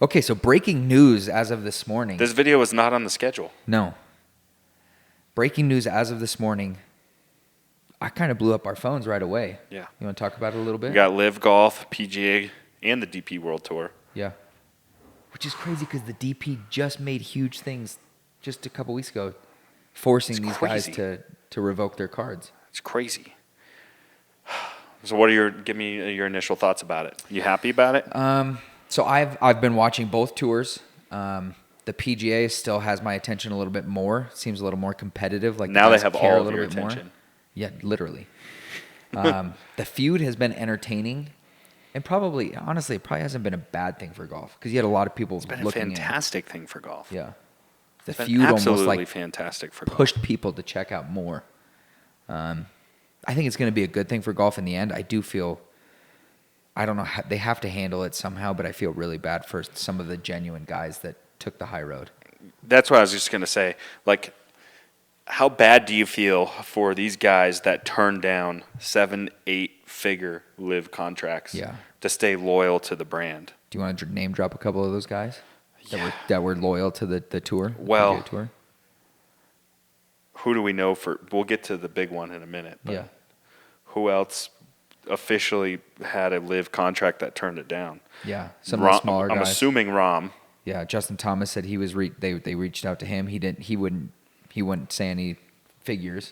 Okay, so breaking news as of this morning. This video was not on the schedule. No. Breaking news as of this morning. I kind of blew up our phones right away. Yeah. You want to talk about it a little bit? We got LIV Golf, PGA, and the DP World Tour. Yeah. Which is crazy because the DP just made huge things just a couple weeks ago, forcing these guys to revoke their cards. It's crazy. So give me your initial thoughts about it. You happy about it? So I've been watching both tours. The PGA still has my attention a little bit more. Seems a little more competitive. Like now the they have care all a of little your bit more. attention. Yeah, literally. The feud has been entertaining, and probably, honestly, it probably hasn't been a bad thing for golf because you had a lot of people looking at it. It's been a fantastic thing for golf. Yeah, the It's feud almost like fantastic for pushed people to check out more. I think it's going to be a good thing for golf in the end. I do feel, I don't know, they have to handle it somehow, but I feel really bad for some of the genuine guys that took the high road. That's what I was just going to say. Like, how bad do you feel for these guys that turn down 7-8-figure LIV contracts to stay loyal to the brand? Do you want to name drop a couple of those guys that were loyal to the tour? Well, PGA tour? Who do we know for? We'll get to the big one in a minute. But yeah. Who else officially had a LIV contract that turned it down? Yeah, some of the smaller guys. I'm assuming Rahm. Yeah, Justin Thomas said he was they reached out to him. He wouldn't say any figures.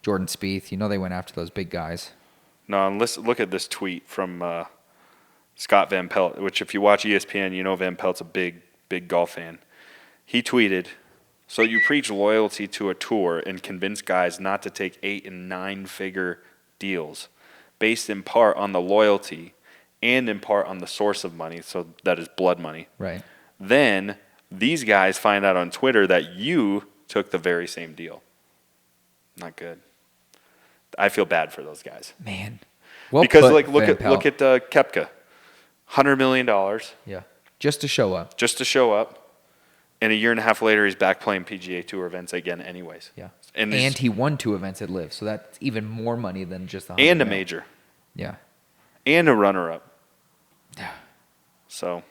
Jordan Spieth, they went after those big guys. No, and look at this tweet from Scott Van Pelt, which if you watch ESPN, Van Pelt's a big golf fan. He tweeted, "So you preach loyalty to a tour and convince guys not to take 8- and 9-figure deals based in part on the loyalty and in part on the source of money, so that is blood money. Right. Then these guys find out on Twitter that you took the very same deal. Not good. I feel bad for those guys. Man. Because look at Koepka. $100 million. Yeah. Just to show up. And a year and a half later, he's back playing PGA Tour events again anyways. Yeah. And he won 2 events at LIV, so that's even more money than just the $100 and a million. major. Yeah. And a runner-up. Yeah. So.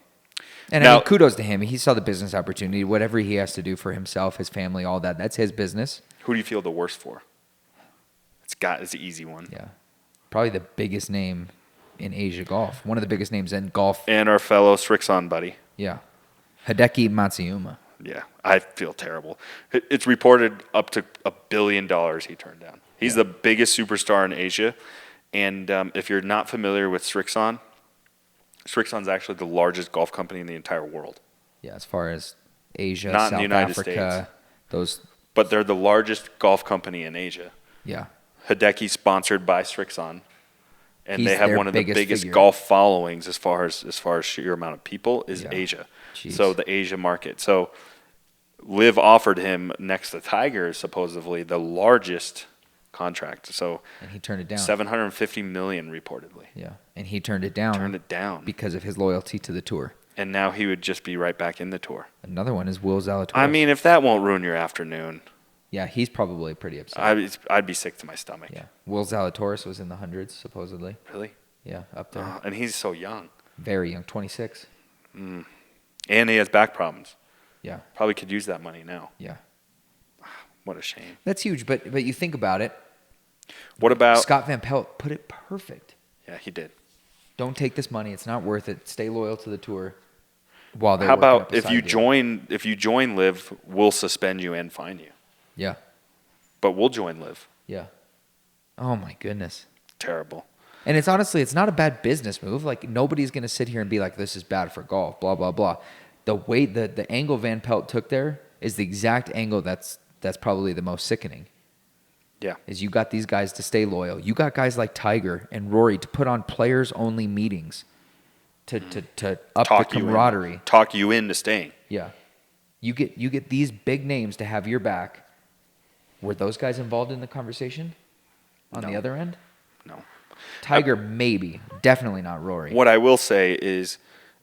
And I mean, kudos to him. He saw the business opportunity. Whatever he has to do for himself, his family, all that, that's his business. Who do you feel the worst for? It's an easy one. Yeah. Probably the biggest name in Asia golf. One of the biggest names in golf. And our fellow Srixon buddy. Yeah. Hideki Matsuyama. Yeah, I feel terrible. It's reported up to $1 billion he turned down. He's the biggest superstar in Asia. And if you're not familiar with Srixon, Srixon's actually the largest golf company in the entire world. Yeah, as far as Asia, not South in the United Africa, States. But they're the largest golf company in Asia. Yeah. Hideki's sponsored by Srixon. And they have one of the biggest figure. golf followings as far as sheer amount of people is Asia. Jeez. So the Asia market. So LIV offered him next to Tiger supposedly the largest contract. So and he turned it down. $750 million reportedly. Yeah, and he turned it down. Because of his loyalty to the tour. And now he would just be right back in the tour. Another one is Will Zalatoris. I mean, if that won't ruin your afternoon. Yeah, he's probably pretty upset. I'd be sick to my stomach. Yeah, Will Zalatoris was in the hundreds supposedly. Really? Yeah, up there. And he's so young. Very young, 26. And he has back problems. Yeah. Probably could use that money now. Yeah. What a shame. That's huge, but you think about it. What about Scott Van Pelt put it perfect. Yeah, he did. Don't take this money. It's not worth it. Stay loyal to the tour. While they're How about if you join LIV, we'll suspend you and fine you. Yeah. But we'll join LIV. Yeah. Oh my goodness. Terrible. And it's not a bad business move. Like nobody's going to sit here and be like, this is bad for golf, blah, blah, blah. The way the angle Van Pelt took there is the exact angle that's probably the most sickening. Yeah. Is you got these guys to stay loyal. You got guys like Tiger and Rory to put on players-only meetings to up the camaraderie. Talk you into staying. Yeah. You get these big names to have your back. Were those guys involved in the conversation on the other end? No. Tiger, maybe. Definitely not Rory. What I will say is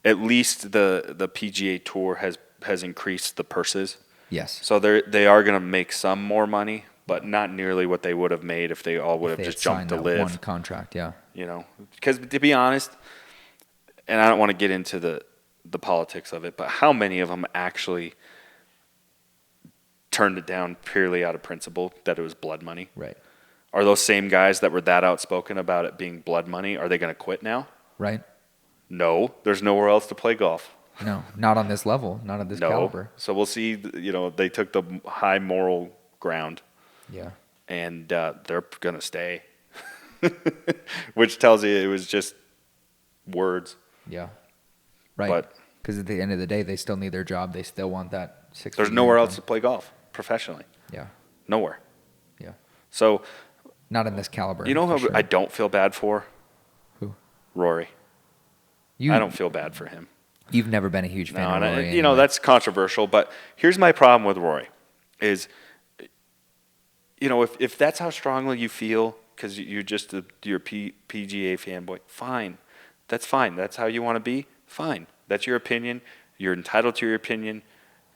at least the PGA Tour has increased the purses. Yes. So they are going to make some more money, but not nearly what they would have made if they all would have just jumped to LIV. One contract, yeah. You know, because to be honest, and I don't want to get into the politics of it, but how many of them actually turned it down purely out of principle that it was blood money? Right. Are those same guys that were that outspoken about it being blood money, are they going to quit now? Right. No, there's nowhere else to play golf. No, not on this level, not at this caliber. So we'll see. You know, they took the high moral ground. Yeah. And they're going to stay, which tells you it was just words. Yeah. Right. Because at the end of the day, they still need their job. They still want that 6 There's nowhere else to play golf professionally. Yeah. Nowhere. Yeah. So. Not in this caliber. You know who sure. I don't feel bad for? Who? Rory. I don't feel bad for him. You've never been a huge fan of Rory. You know, that's controversial, but here's my problem with Rory is, you know, if that's how strongly you feel because you're just you're a PGA fanboy, fine. That's fine. That's how you want to be, fine. That's your opinion. You're entitled to your opinion.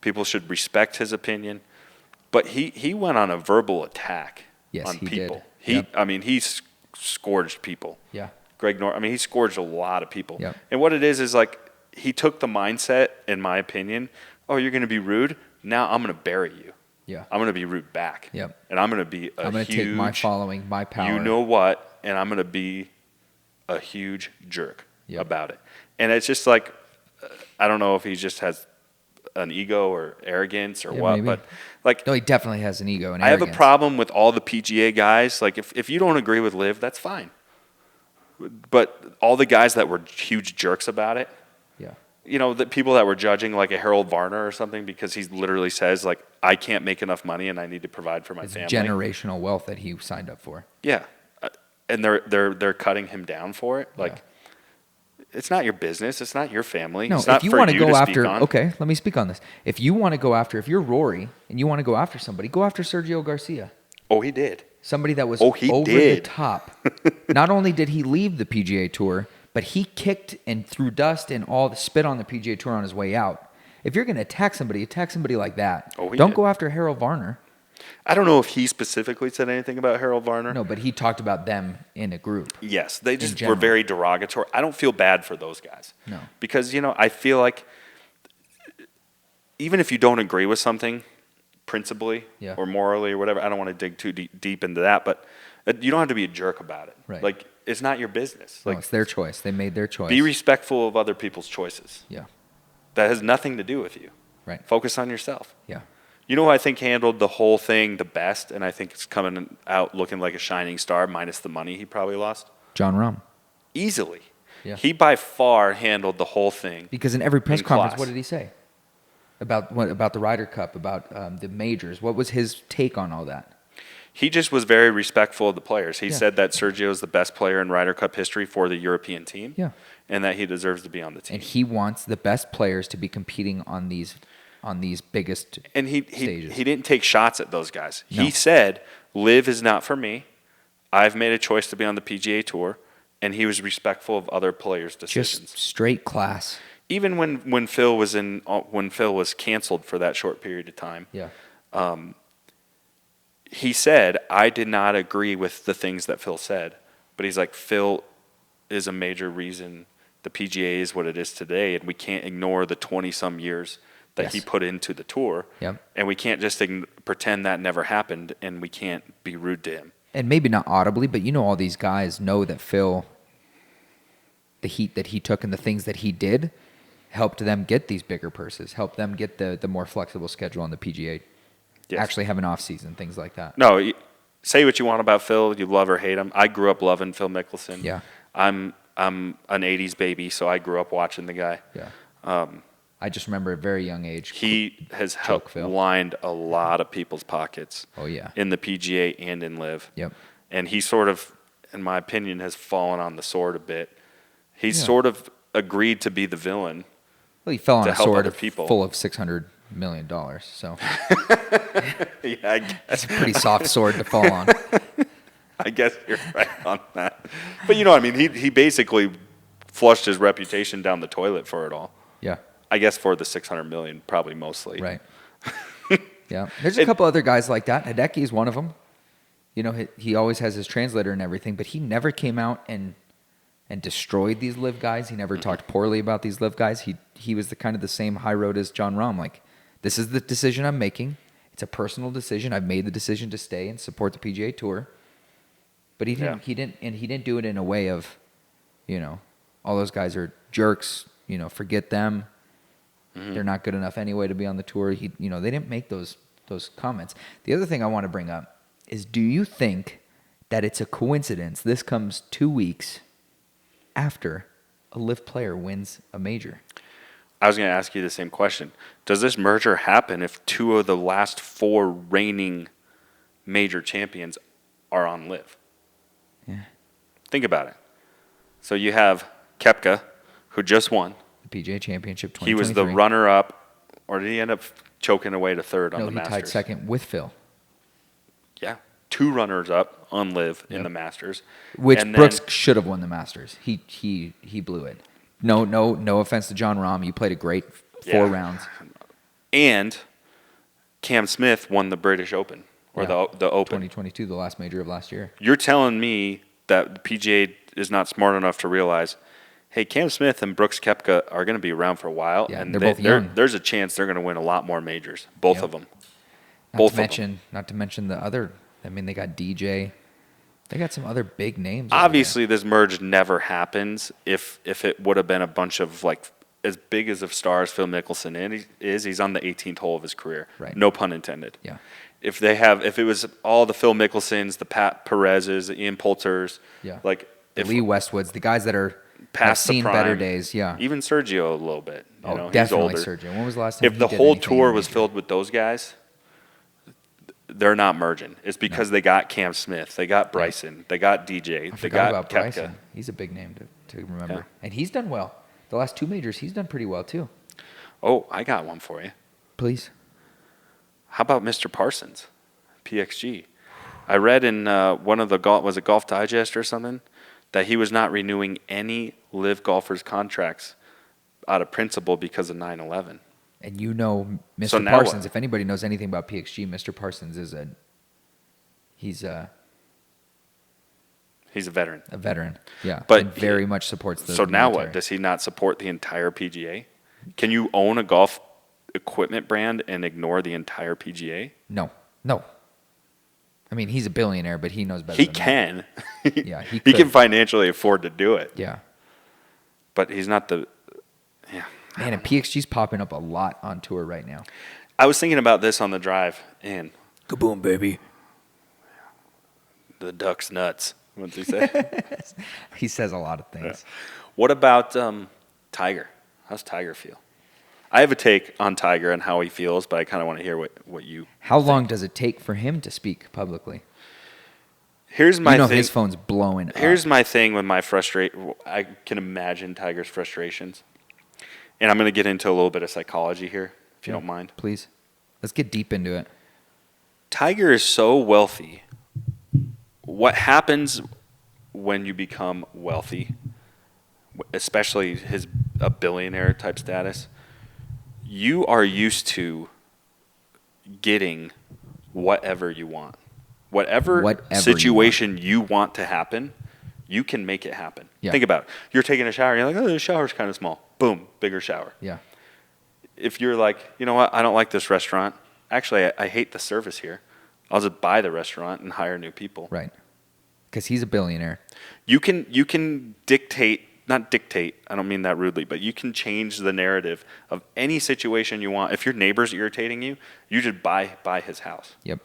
People should respect his opinion. But he went on a verbal attack on people. Did. I mean, he scourged people. Yeah. Greg Norton, I mean, he scourged a lot of people. Yep. And what it is like he took the mindset, in my opinion, oh, you're going to be rude? Now I'm going to bury you. Yeah. I'm going to be rude back. Yep. And I'm going to be I'm going to take my following, my power. You know what? And I'm going to be a huge jerk about it. And it's just like, I don't know if he just has an ego or arrogance or what, maybe. But like, no, he definitely has an ego and I arrogance. have a problem with all the PGA guys. Like, if you don't agree with LIV, that's fine. But all the guys that were huge jerks about it, you know, the people that were judging like a Harold Varner or something because he literally says like, I can't make enough money and I need to provide for my family. Generational wealth that he signed up for. Yeah, and they're cutting him down for it. Like, it's not your business. It's not your family. No, it's not if you for want to you go to after, speak on. okay, let me speak on this. If you want to go after, if you're Rory and you want to go after somebody, go after Sergio Garcia. Oh, he did. Somebody that was over the top. Not only did he leave the PGA Tour, but he kicked and threw dust and all the spit on the PGA Tour on his way out. If you're going to attack somebody like that. Oh, Don't go after Harold Varner. I don't know if he specifically said anything about Harold Varner. No, but he talked about them in a group. Yes, they just were very derogatory. I don't feel bad for those guys. No. Because, you know, I feel like even if you don't agree with something principally or morally or whatever, I don't want to dig too deep into that, but you don't have to be a jerk about it. Right. Like, it's not your business. No, Like, it's their choice. They made their choice. Be respectful of other people's choices. Yeah. That has nothing to do with you. Right. Focus on yourself. Yeah. You know who I think handled the whole thing the best, and I think it's coming out looking like a shining star minus the money he probably lost? John Rahm. Easily. Yeah. He by far handled the whole thing. Because in every press conference, class. what did he say? About the Ryder Cup, about the majors. What was his take on all that? He just was very respectful of the players. He said that Sergio is the best player in Ryder Cup history for the European team. Yeah. And that he deserves to be on the team. And he wants the best players to be competing on these biggest stages. He didn't take shots at those guys. No. He said, LIV is not for me. I've made a choice to be on the PGA Tour. And he was respectful of other players' decisions. Just straight class. Even when Phil was canceled for that short period of time. Yeah. He said, I did not agree with the things that Phil said. But he's like, Phil is a major reason the PGA is what it is today, and we can't ignore the 20-some years that he put into the tour. Yep. And we can't just pretend that never happened, and we can't be rude to him. And maybe not audibly, but you know all these guys know that Phil, the heat that he took and the things that he did, helped them get these bigger purses, helped them get the more flexible schedule on the PGA. Yes. Actually have an off-season, things like that. No, say what you want about Phil. You love or hate him. I grew up loving Phil Mickelson. Yeah. I'm an 80s baby, so I grew up watching the guy. Yeah. I just remember at a very young age. He has helped lined a lot of people's pockets. Oh, yeah. In the PGA and in LIV. Yep. And he sort of, in my opinion, has fallen on the sword a bit. He's sort of agreed to be the villain. Well, he fell on a sword people. Full of $600 million. So yeah, I guess. That's a pretty soft sword to fall on. I guess you're right on that. But you know what I mean? He basically flushed his reputation down the toilet for it all. Yeah. I guess for the $600 million, probably mostly. Right. Yeah. There's a couple other guys like that. Hideki is one of them. You know, he always has his translator and everything, but he never came out and destroyed these LIV guys. He never talked poorly about these LIV guys. He was the kind of the same high road as John Rahm. Like, this is the decision I'm making. It's a personal decision. I've made the decision to stay and support the PGA Tour. But he didn't do it in a way of, you know, all those guys are jerks. You know, forget them. They're not good enough anyway to be on the tour. They didn't make those comments. The other thing I want to bring up is, do you think that it's a coincidence this comes 2 weeks after a LIV player wins a major? I was going to ask you the same question. Does this merger happen if 2 of the last 4 reigning major champions are on LIV? Yeah. Think about it. So you have Koepka, who just won. The PGA Championship 2023. He was the runner-up, or did he end up choking away to third on the Masters? No, he tied second with Phil. Yeah. 2 runners-up on LIV in the Masters. Which Brooks should have won the Masters. He blew it. No offense to John Rahm. You played a great 4 rounds. And Cam Smith won the British Open, or the Open. 2022, the last major of last year. You're telling me that the PGA is not smart enough to realize, hey, Cam Smith and Brooks Koepka are going to be around for a while, and they're both young. There's a chance they're going to win a lot more majors, both of them. Not to mention the other. I mean, they got DJ. They got some other big names. Obviously, this merge never happens. If it would have been a bunch of, like, as big as of stars Phil Mickelson is, he's on the 18th hole of his career. Right. No pun intended. Yeah. If it was all the Phil Mickelsons, the Pat Perez's, the Ian Poulters, the Lee Westwoods, the guys that have seen better days, even Sergio a little bit. Definitely he's older. Sergio. When was the last time? If the whole tour was filled with those guys, they're not merging. It's because they got Cam Smith, they got Bryson, they got DJ, they got about Koepka. Bryson. He's a big name to remember, and he's done well. The last 2 majors, he's done pretty well too. Oh, I got one for you. Please. How about Mr. Parsons, PXG? I read in one of the Golf Digest or something, that he was not renewing any LIV golfers' contracts out of principle because of 9/11. And you know Mr. So Parsons, if anybody knows anything about PXG, Mr. Parsons is he's a veteran. A veteran, yeah. But and very much supports the So now military. what? Does he not support the entire PGA? Can you own a golf equipment brand and ignore the entire PGA? No. I mean, he's a billionaire, but he knows better He than can. that. Yeah, he can financially afford to do it. Yeah. But he's not the... Yeah. Man, and PXG's popping up a lot on tour right now. I was thinking about this on the drive, and... Kaboom, baby. The duck's nuts. What's he say? He says a lot of things. Yeah. What about Tiger? How's Tiger feel? I have a take on Tiger and how he feels, but I kind of want to hear what you How long does it take for him to speak publicly? Here's my thing. His phone's blowing up. Here's my thing with my frustration. I can imagine Tiger's frustrations. And I'm going to get into a little bit of psychology here, if you don't mind. Please. Let's get deep into it. Tiger is so wealthy. What happens when you become wealthy, especially a billionaire type status, you are used to getting whatever you want. Whatever situation you want to happen, you can make it happen. Yeah. Think about it. You're taking a shower, you're like, oh, the shower's kind of small. Boom, bigger shower. Yeah. If you're like, you know what, I don't like this restaurant. Actually, I hate the service here. I'll just buy the restaurant and hire new people. Right. Because he's a billionaire. You can dictate, not dictate, I don't mean that rudely, but you can change the narrative of any situation you want. If your neighbor's irritating you, you just buy his house. Yep.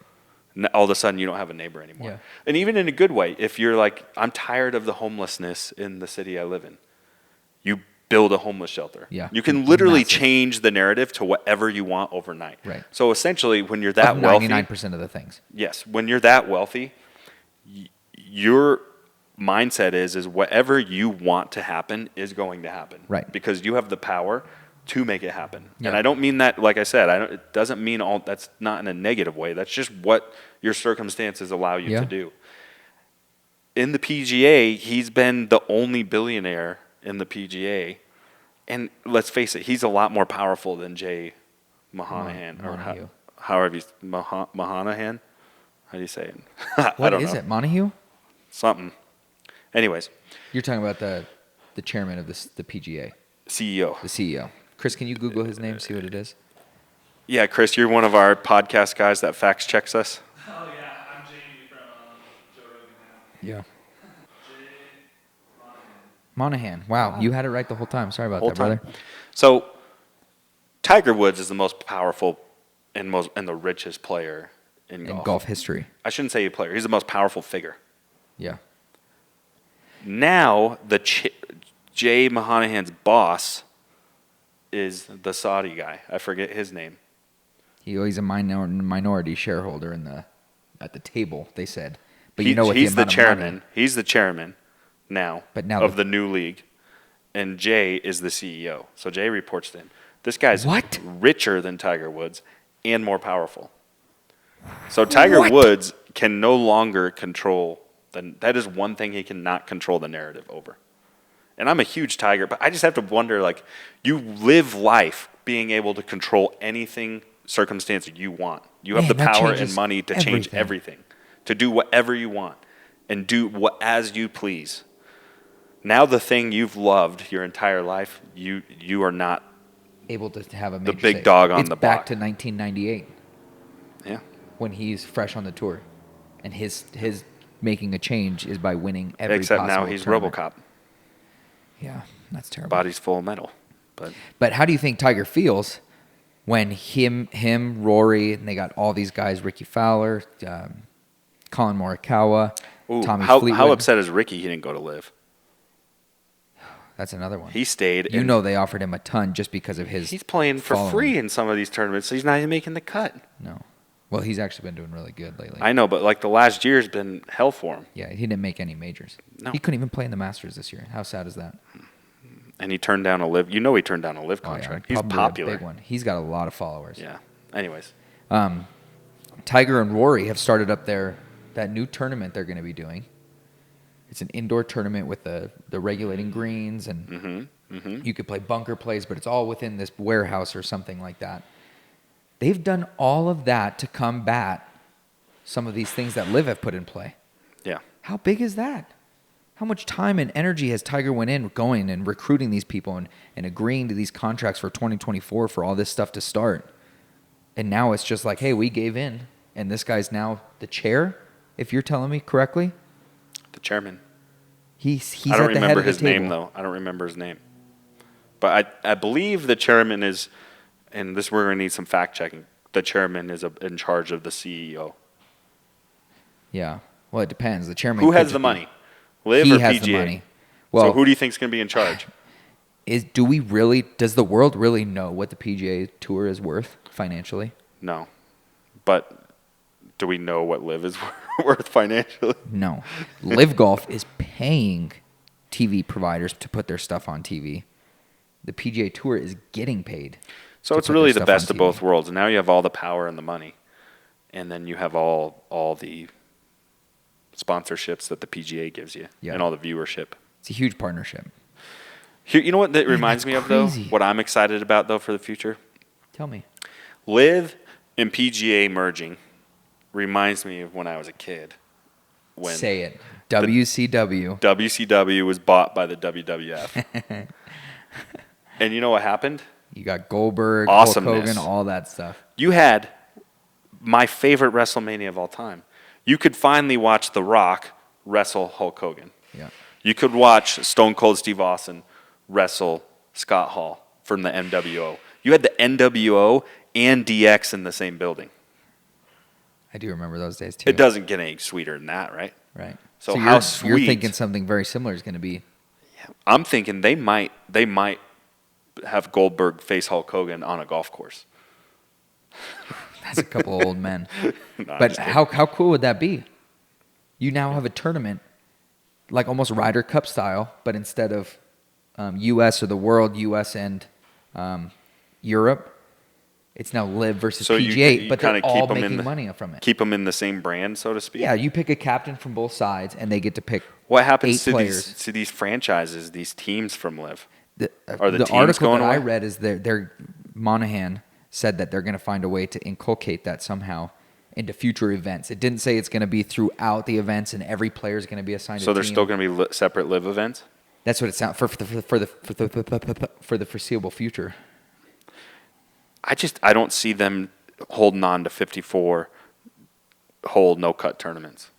And all of a sudden, you don't have a neighbor anymore. Yeah. And even in a good way, if you're like, I'm tired of the homelessness in the city I live in, you build a homeless shelter. Yeah. You can literally change the narrative to whatever you want overnight. Right. So essentially, when you're that wealthy, 99% of the things. Yes. When you're that wealthy, your mindset is whatever you want to happen is going to happen. Right. Because you have the power to make it happen. Yeah. And I don't mean that, like I said, it doesn't mean that's not in a negative way. That's just what your circumstances allow you to do. In the PGA, he's been the only billionaire in the PGA. And let's face it, he's a lot more powerful than Jay Monahan. Mahanahan. How do you say it? I What don't is know. it? Montague? Something. Anyways, You're talking about the chairman of the PGA, CEO. the CEO. Chris, can you Google his name, see what it is? Yeah, Chris, you're one of our podcast guys that fact checks us. Oh yeah, I'm Jamie from Joe Rogan now. Yeah. Jay Monahan. Wow, you had it right the whole time. Sorry about Whole that, time. brother. So, Tiger Woods is the most powerful and the richest player in In golf. golf history. I shouldn't say player. He's the most powerful figure. Yeah. Now, Jay Mahanahan's boss is the Saudi guy. I forget his name. He's a minority shareholder at the table, they said. But you know what? He's the amount of chairman. money- He's the chairman now, But now of the new league, and Jay is the CEO. So Jay reports to him. This guy's What? richer than Tiger Woods and more powerful. So Tiger Woods can no longer control. That is one thing he cannot control the narrative over. And I'm a huge Tiger, but I just have to wonder, like, you live life being able to control anything, circumstance you want. You have Man, the that power and changes money to change everything. everything, to do whatever you want, and do what as you please. Now the thing you've loved your entire life, you are not. able to have a major big say. dog on it's the back block. to 1998 Yeah. when he's fresh on the tour. And his making a change is by winning every Except now possible he's tournament. RoboCop. Yeah, that's terrible. Body's full of metal. But how do you think Tiger feels when him, Rory, and they got all these guys, Ricky Fowler, Colin Morikawa, Tommy Fleetwood. How upset is Ricky he didn't go to LIV? That's another one. He stayed. You and know they offered him a ton just because of his he's playing for following. free in some of these tournaments, so he's not even making the cut. No. Well, he's actually been doing really good lately. I know, but like the last year has been hell for him. Yeah, he didn't make any majors. No. He couldn't even play in the Masters this year. How sad is that? And he turned down a LIV. You know he turned down a LIV Oh, yeah, contract. He's probably popular. a big one. He's got a lot of followers. Yeah. Anyways. Tiger and Rory have started up that new tournament they're going to be doing. It's an indoor tournament with the regulating greens, and you could play bunker plays, but it's all within this warehouse or something like that. They've done all of that to combat some of these things that LIV have put in play. Yeah. How big is that? How much time and energy has Tiger went in going and recruiting these people and agreeing to these contracts for 2024 for all this stuff to start? And now it's just like, hey, we gave in, and this guy's now the chair, if you're telling me correctly. The chairman. He's I don't at the head remember of the his name, table. though. I don't remember his name. But I believe the chairman is, and this we're going to need some fact checking, the chairman is in charge of the CEO. Yeah. Well, it depends. The chairman. Who could has just the be- money? LIV He or has PGA? the money. Well, So who do you think is going to be in charge? does the world really know what the PGA Tour is worth financially? No. But do we know what LIV is worth financially? No. LIV Golf is paying TV providers to put their stuff on TV. The PGA Tour is getting paid. So to it's put really their the stuff on best of TV. both worlds. Now you have all the power and the money. And then you have all the sponsorships that the PGA gives you, Yeah. and all the viewership. It's a huge partnership. Here, you know what that reminds that's me of, though? crazy. What I'm excited about, though, for the future? Tell me. LIV and PGA merging reminds me of when I was a kid. When Say it. WCW. WCW was bought by the WWF. And you know what happened? You got Goldberg, Hulk Awesomeness. Hogan, all that stuff. You had my favorite WrestleMania of all time. You could finally watch The Rock wrestle Hulk Hogan. Yeah. You could watch Stone Cold Steve Austin wrestle Scott Hall from the NWO. You had the NWO and DX in the same building. I do remember those days too. It doesn't get any sweeter than that, right? Right. So you're, how you're sweet- thinking something very similar is going to be. I'm thinking they might have Goldberg face Hulk Hogan on a golf course. That's a couple of old men. No, I'm But just kidding. how cool would that be? You now have a tournament, like almost Ryder Cup style, but instead of U.S. or the world, U.S. and Europe, it's now LIV versus So PGA, you but they're kinda all keep 'em in making the- money from it. keep them in the same brand, so to speak. Yeah, you pick a captain from both sides, and they get to pick What happens 8 to players. these franchises, these teams from LIV? The, Are the teams article going that I away? read is they're Monahan said that they're going to find a way to inculcate that somehow into future events. It didn't say it's going to be throughout the events and every player is going to be assigned a team. So there's still going to be separate live events? That's what it sounds for the foreseeable future. I don't see them holding on to 54 hole no cut tournaments.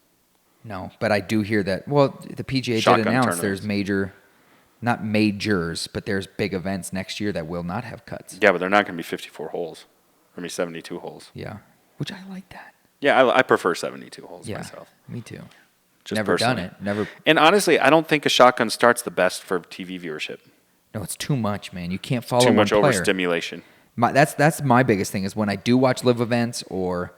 No, but I do hear that. Well, the PGA Shotgun did announce tournaments. there's not majors, but there's big events next year that will not have cuts. Yeah, but they're not going to be 54 holes. They're going to be 72 holes. Yeah, which I like that. Yeah, I prefer 72 holes myself. Me too. Just Never personally. done it. Never. And honestly, I don't think a shotgun start's the best for TV viewership. No, it's too much, man. You can't follow Too one much player. overstimulation. That's my biggest thing is when I do watch live events or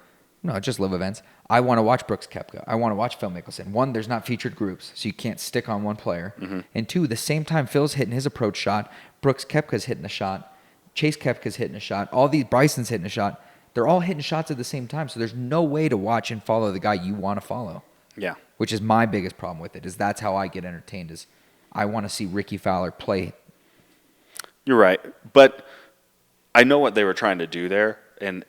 just live events, I want to watch Brooks Koepka. I want to watch Phil Mickelson. One, there's not featured groups, so you can't stick on one player. Mm-hmm. And two, the same time Phil's hitting his approach shot, Brooks Koepka's hitting a shot, Chase Koepka's hitting a shot, all these Bryson's hitting a shot. They're all hitting shots at the same time, so there's no way to watch and follow the guy you want to follow. Yeah. Which is my biggest problem with it, is that's how I get entertained, is I want to see Ricky Fowler play. You're right. But I know what they were trying to do there, and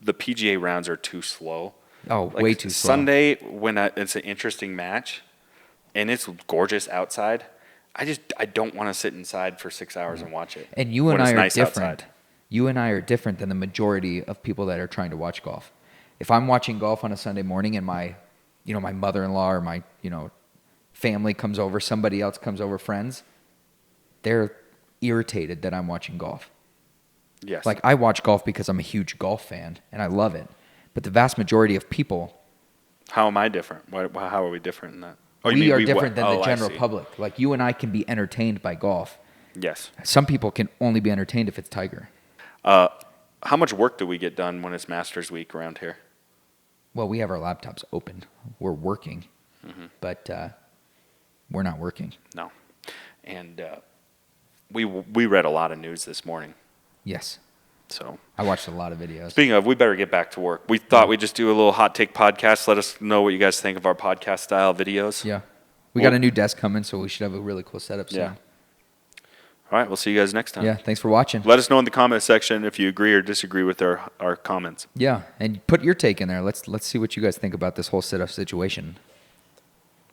the PGA rounds are too slow. Oh, way too slow. Sunday, when it's an interesting match, and it's gorgeous outside, I don't want to sit inside for 6 hours and watch it. And you and I are different. You and I are different than the majority of people that are trying to watch golf. If I'm watching golf on a Sunday morning and my mother-in-law or my, family comes over, somebody else comes over, friends, they're irritated that I'm watching golf. Yes. Like, I watch golf because I'm a huge golf fan and I love it. But the vast majority of people, How am I different? How are we different in that? Oh, we are different than the I general see. public. Like, you and I can be entertained by golf. Yes. Some people can only be entertained if it's Tiger. How much work do we get done when it's Masters Week around here? Well, we have our laptops open. We're working, but we're not working. No. And we read a lot of news this morning. Yes. So I watched a lot of videos. speaking of, we better get back to work. We thought we'd just do a little hot take podcast. Let us know what you guys think of our podcast style videos. Yeah. We got a new desk coming, so we should have a really cool setup soon. Yeah. All right, we'll see you guys next time. Yeah, thanks for watching. Let us know in the comment section if you agree or disagree with our comments. Yeah, and put your take in there. Let's see what you guys think about this whole setup situation.